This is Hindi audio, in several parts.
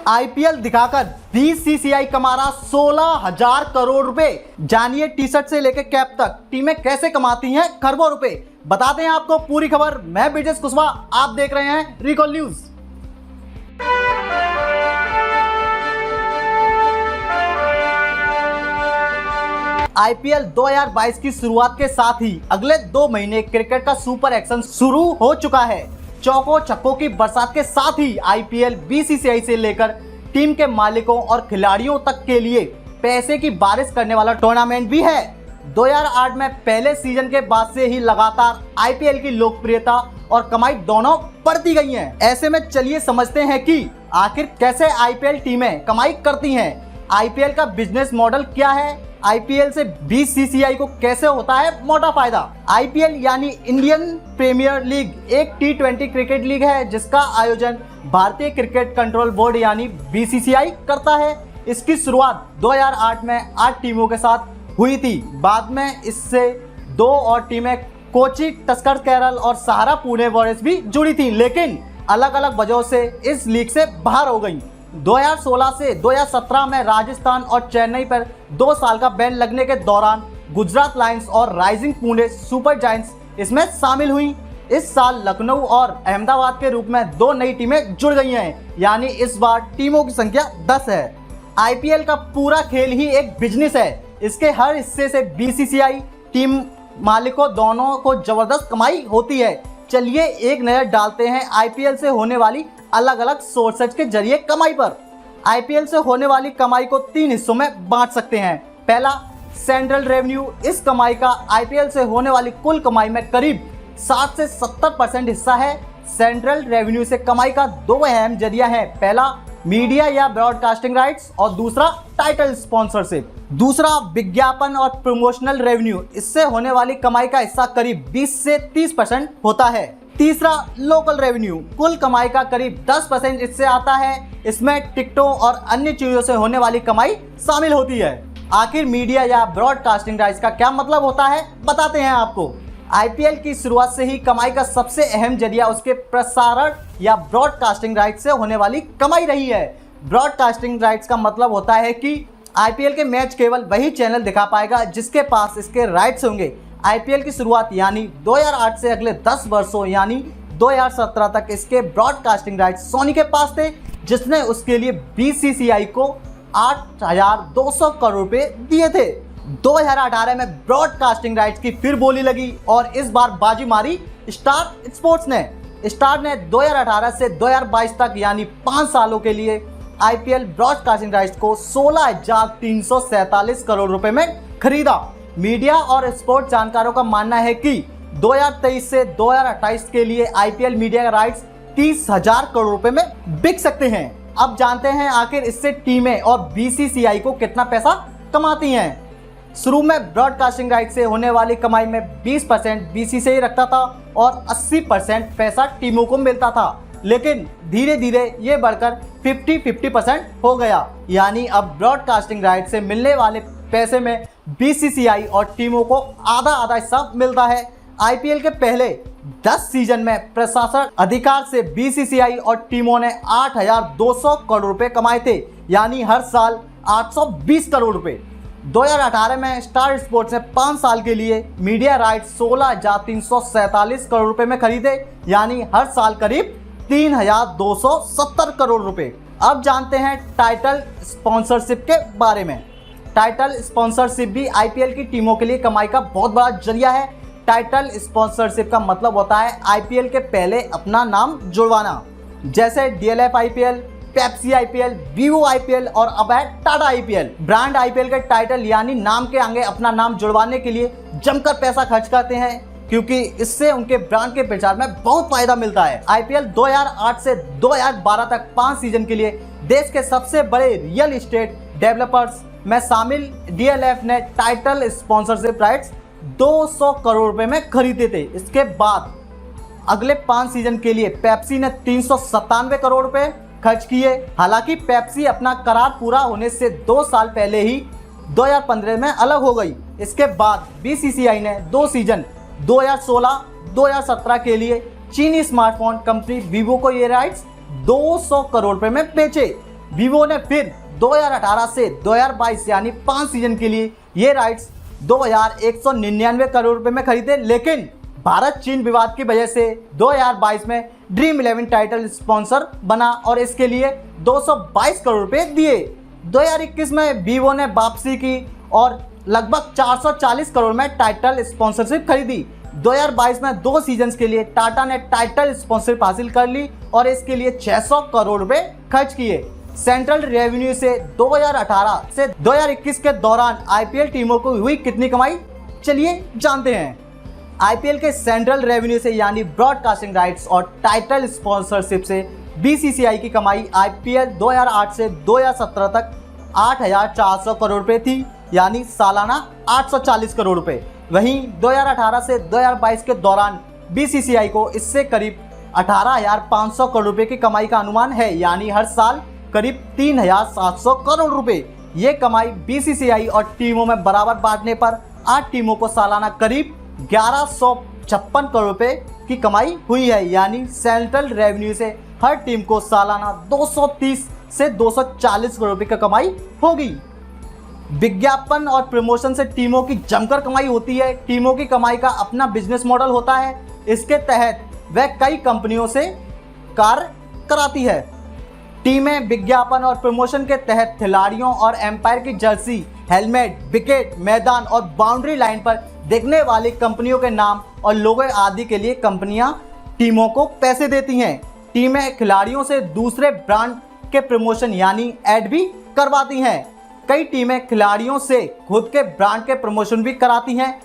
आईपीएल दिखाकर बीसीसीआई कमा रहा 16,000 करोड़ रुपए। जानिए टी शर्ट से लेकर कैप तक टीमें कैसे कमाती हैं खरबों रुपए। बताते हैं आपको पूरी खबर। मैं ब्रिजेश कुशवाहा, आप देख रहे हैं रिकॉल न्यूज। आईपीएल 2022 की शुरुआत के साथ ही अगले 2 महीने क्रिकेट का सुपर एक्शन शुरू हो चुका है। चौकों छक्कों की बरसात के साथ ही आईपीएल बीसीसीआई से लेकर टीम के मालिकों और खिलाड़ियों तक के लिए पैसे की बारिश करने वाला टूर्नामेंट भी है। 2008 में पहले सीजन के बाद से ही लगातार आईपीएल की लोकप्रियता और कमाई दोनों बढ़ती गई है। ऐसे में चलिए समझते हैं कि आखिर कैसे आईपीएल टीमें कमाई करती हैं। आईपीएल का बिजनेस मॉडल क्या है, आईपीएल से बीसीसीआई को कैसे होता है मोटा फायदा। आईपीएल यानी इंडियन प्रीमियर लीग एक T20 क्रिकेट लीग है जिसका आयोजन भारतीय क्रिकेट कंट्रोल बोर्ड यानी बीसीसीआई करता है। इसकी शुरुआत 2008 में 8 टीमों के साथ हुई थी। बाद में इससे 2 और टीमें कोची टस्कर केरल और सहारा पुणे वॉरियर्स भी जुड़ी थी, लेकिन अलग अलग वजहों से इस लीग से बाहर हो गई। 2016 से 2017 में राजस्थान और चेन्नई पर 2 साल का बैन लगने के दौरान गुजरात लायंस और राइजिंग पुणे सुपर जायंट्स इसमें शामिल हुई। इस साल लखनऊ और अहमदाबाद के रूप में 2 नई टीमें जुड़ गई हैं, यानी इस बार टीमों की संख्या 10 है। आईपीएल का पूरा खेल ही एक बिजनेस है। इसके हर हिस्से से बीसीसीआई टीम मालिकों दोनों को जबरदस्त कमाई होती है। चलिए एक नजर डालते हैं आईपीएल से होने वाली अलग अलग सोर्सेज के जरिए कमाई पर। आईपीएल से होने वाली कमाई को 3 हिस्सों में बांट सकते हैं। पहला, सेंट्रल रेवेन्यू। इस कमाई का आईपीएल से होने वाली कुल कमाई में करीब 60 से 70% हिस्सा है। सेंट्रल रेवेन्यू से कमाई का 2 अहम जरिया है। पहला, मीडिया या ब्रॉडकास्टिंग राइट्स और दूसरा टाइटल स्पॉन्सरशिप। दूसरा, विज्ञापन और प्रमोशनल रेवेन्यू। इससे होने वाली कमाई का हिस्सा करीब 20 से 30% होता है। तीसरा, लोकल रेवेन्यू। कुल कमाई का करीब 10% इससे आता है। इसमें टिकटों और अन्य चीजों से होने वाली कमाई शामिल होती है। आखिर मीडिया या ब्रॉडकास्टिंग राइट्स का क्या मतलब होता है, बताते हैं आपको। आईपीएल की शुरुआत से ही कमाई का सबसे अहम जरिया उसके प्रसारण या ब्रॉडकास्टिंग राइट्स से होने वाली कमाई रही है। ब्रॉडकास्टिंग राइट्स का मतलब होता है कि आईपीएल के मैच केवल वही चैनल दिखा पाएगा जिसके पास इसके राइट्स होंगे। आईपीएल की शुरुआत यानी 2008 से अगले 10 वर्षों यानी 2017 तक इसके ब्रॉडकास्टिंग राइट्स सोनी के पास थे, जिसने उसके लिए बीसीसीआई को 8,200 करोड़ रुपए दिए थे। 2018 में ब्रॉडकास्टिंग राइट्स की फिर बोली लगी और इस बार बाजी मारी स्टार स्पोर्ट्स ने। स्टार ने 2018 से 2022 तक यानी 5 सालों के लिए आईपीएल ब्रॉडकास्टिंग राइट्स को 16,347 करोड़ रुपए में खरीदा। मीडिया और स्पोर्ट्स जानकारों का मानना है कि 2023 से 2028 के लिए आईपीएल मीडिया राइट्स 30,000 करोड़ रुपए में बिक सकते हैं। अब जानते हैं आखिर इससे टीमें और बीसीसीआई को कितना पैसा कमाती हैं। शुरू में ब्रॉडकास्टिंग राइट से होने वाली कमाई में 20% बीसीसीआई रखता था और 80% पैसा टीमों को मिलता था, लेकिन धीरे धीरे ये बढ़कर 50-50% हो गया। यानी अब ब्रॉडकास्टिंग राइट से मिलने वाले पैसे में बीसीसीआई और टीमों को आधा आधा हिस्सा मिलता है। आईपीएल के पहले 10 सीजन में प्रशासन अधिकार से बीसीसीआई और टीमों ने 8,200 करोड़ रुपए कमाए थे, यानी हर साल 820 करोड़ रुपए। 2018 में स्टार स्पोर्ट्स ने 5 साल के लिए मीडिया राइट्स 16,347 करोड़ रुपए में खरीदे, यानी हर साल करीब 3,270 करोड़ रुपए। अब जानते हैं टाइटल स्पॉन्सरशिप के बारे में। टाइटल स्पॉन्सरशिप भी आईपीएल की टीमों के लिए कमाई का बहुत बड़ा जरिया है। टाइटल स्पॉन्सरशिप का मतलब होता है आईपीएल के पहले अपना नाम जुड़वाना, जैसे DLF IPL, Pepsi IPL, Vivo IPL और अब है टाटा आईपीएल। ब्रांड आईपीएल के टाइटल यानी नाम के आगे अपना नाम जुड़वाने के लिए जमकर पैसा खर्च करते हैं, क्योंकि इससे उनके ब्रांड के प्रचार में बहुत फायदा मिलता है। आईपीएल 2008 से 2012 तक 5 सीजन के लिए देश के सबसे बड़े रियल एस्टेट डेवलपर्स में शामिल डीएलएफ ने टाइटल स्पॉन्सरशिप राइट्स 200 करोड़ रुपए में खरीदे थे। इसके बाद अगले 5 सीजन के लिए पेप्सी ने 397 करोड़ रुपए खर्च किए। हालांकि पेप्सी अपना करार पूरा होने से 2 साल पहले ही 2015 में अलग हो गई। इसके बाद बीसीसीआई ने 2 सीजन 2016-2017 के लिए चीनी स्मार्टफोन कंपनी वीवो को ये राइट्स 200 करोड़ रुपए में बेचे। वीवो ने फिर 2018 से 2022 यानी 5 सीजन के लिए ये राइट्स 2199 करोड़ रुपए में खरीदे, लेकिन भारत चीन विवाद की वजह से 2022 में ड्रीम 11 टाइटल स्पॉन्सर बना और इसके लिए 222 करोड़ रुपए दिए। 2021 में वीवो ने वापसी की और लगभग 440 करोड़ में टाइटल स्पॉन्सरशिप खरीदी। 2022 में 2 सीजन्स के लिए टाटा ने टाइटल स्पॉन्सरशिप हासिल कर ली और इसके लिए 600 करोड़ रुपए खर्च किए। सेंट्रल रेवेन्यू से 2018 से 2021 के दौरान आईपीएल टीमों को हुई कितनी कमाई, चलिए जानते हैं। आईपीएल के सेंट्रल रेवेन्यू से यानी ब्रॉडकास्टिंग राइट्स और टाइटल स्पॉन्सरशिप से बीसीसीआई की कमाई आईपीएल 2008 से 2017 तक 8,400 करोड़ रुपए थी, यानी सालाना 840 करोड़ रुपए। वहीं 2018 से 2022 के दौरान बीसीसीआई को इससे करीब 18,500 करोड़ रुपए की कमाई का अनुमान है, यानी हर साल करीब 3,700 करोड़ रुपए। ये कमाई बीसीसीआई और टीमों में बराबर बांटने पर 8 टीमों को सालाना करीब 1156 करोड़ रुपए की कमाई हुई है, यानी सेंट्रल रेवेन्यू से हर टीम को सालाना 230 से 240 करोड़ रुपए की कमाई होगी। विज्ञापन और प्रमोशन से टीमों की जमकर कमाई होती है। टीमों की कमाई का अपना बिजनेस मॉडल होता है। इसके तहत वह कई कंपनियों से कार्य कराती है। टीमें विज्ञापन और प्रमोशन के तहत खिलाड़ियों और एम्पायर की जर्सी, हेलमेट, विकेट, मैदान और बाउंड्री लाइन पर देखने वाली कंपनियों के नाम और लोगो आदि के लिए कंपनियां टीमों को पैसे देती हैं। टीमें खिलाड़ियों से दूसरे ब्रांड के प्रमोशन यानी ऐड भी करवाती हैं। कई टीमें खिलाड़ियों से खुद के ब्रांड के प्रमोशन भी कराती हैं,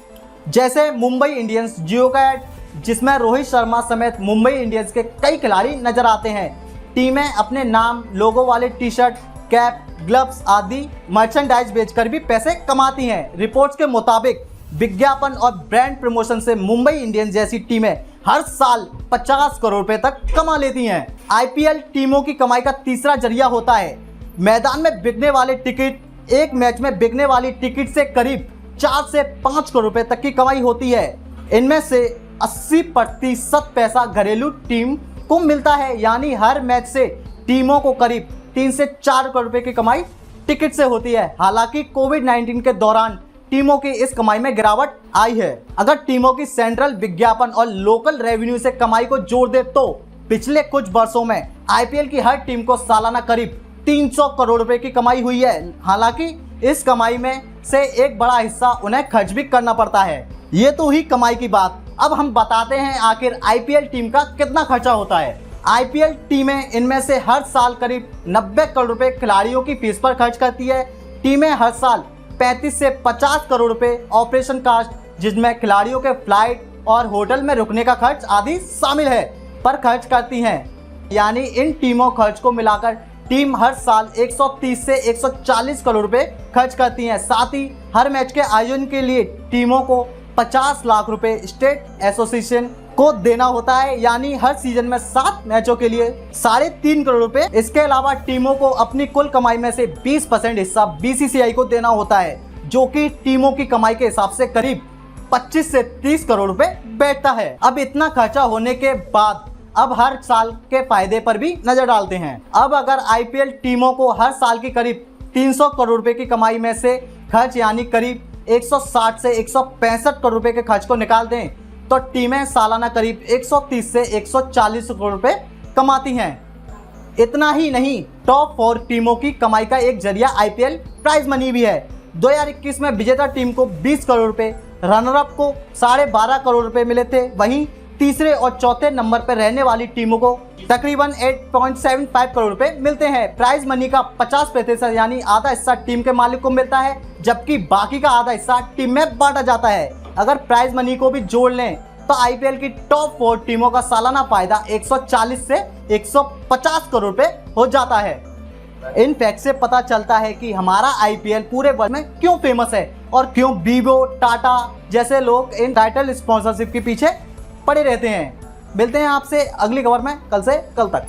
जैसे मुंबई इंडियंस जियो का ऐड, जिसमें रोहित शर्मा समेत मुंबई इंडियंस के कई खिलाड़ी नजर आते हैं। टीमें अपने नाम, लोगो वाले टी शर्ट, कैप, ग्लव्स आदि मर्चेंडाइज बेचकर भी पैसे कमाती हैं। रिपोर्ट्स के मुताबिक विज्ञापन और ब्रांड प्रमोशन से मुंबई इंडियंस जैसी टीमें हर साल 50 करोड़ रुपए तक कमा लेती हैं। आईपीएल टीमों की कमाई का तीसरा जरिया होता है। मैदान में बिकने वाले टिकट, एक मैच में बिकने वाली टिकट से करीब 4 से 5 करोड़ रुपए तक की कमाई होती है। इनमें से 80% पैसा घरेलू टीम को मिलता है, यानी हर मैच से टीमों को करीब 3 से 4 करोड़ रुपए की कमाई टिकट से होती है। हालांकि कोविड-19 के दौरान टीमों की इस कमाई में गिरावट आई है। अगर टीमों की सेंट्रल विज्ञापन और लोकल रेवेन्यू से कमाई को जोड़ दे तो पिछले कुछ वर्षों में आईपीएल की हर टीम को सालाना करीब 300 करोड़ रुपए की कमाई हुई है। हालांकि इस कमाई में से एक बड़ा हिस्सा उन्हें खर्च भी करना पड़ता है। ये तो हुई कमाई की बात। अब हम बताते हैं आखिर आईपीएल टीम का कितना खर्चा होता है। आईपीएल टीमें इनमें से हर साल करीब 90 करोड़ रुपए खिलाड़ियों की फीस पर खर्च करती है। टीमें हर साल 35 से 50 करोड़ रुपए ऑपरेशन कास्ट, जिसमें खिलाड़ियों के फ्लाइट और होटल में रुकने का खर्च आदि शामिल है, पर खर्च करती हैं। यानी इन टीमों खर्च को मिलाकर टीम हर साल 130 से 140 करोड़ रुपए खर्च करती हैं। साथ ही हर मैच के आयोजन के लिए टीमों को 50 लाख रुपए स्टेट एसोसिएशन को देना होता है, यानी हर सीजन में 7 मैचों के लिए 3.5 करोड़ रुपए। इसके अलावा टीमों को अपनी कुल कमाई में से 20% हिस्सा बीसीसीआई को देना होता है, जो कि टीमों की कमाई के हिसाब से करीब 25 से 30 करोड़ रुपए बैठता है। अब इतना खर्चा होने के बाद अब हर साल के फायदे पर भी नजर डालते हैं। अब अगर आईपीएल टीमों को हर साल की करीब 300 करोड़ रुपए की कमाई में से खर्च यानी करीब 160 से 165 करोड़ रुपए के खर्च को निकाल दें तो टीमें सालाना करीब 130 से 140 करोड़ रुपए कमाती हैं। इतना ही नहीं, टॉप 4 टीमों की कमाई का एक जरिया आईपीएल प्राइज मनी भी है। 2021 में विजेता टीम को 20 करोड़ रुपए, रनरअप को 12.5 करोड़ रुपए मिले थे। वहीं तीसरे और चौथे नंबर पर रहने वाली टीमों को तकरीबन 8.75 करोड़ रुपए मिलते हैं। प्राइज मनी का 50% यानी आधा हिस्सा टीम के मालिक को मिलता है, जबकि बाकी का आधा हिस्सा टीम में बांटा जाता है। अगर प्राइज मनी को भी जोड़ लें तो आईपीएल की टॉप 4 टीमों का सालाना फायदा 140 से 150 करोड़ रुपए हो जाता है। इन फैक्ट से पता चलता है कि हमारा आईपीएल पूरे वर्ल्ड में क्यों फेमस है और क्यों वीवो, टाटा जैसे लोग इन टाइटल स्पॉन्सरशिप के पीछे पड़े रहते हैं। मिलते हैं आपसे अगली खबर में कल से कल तक।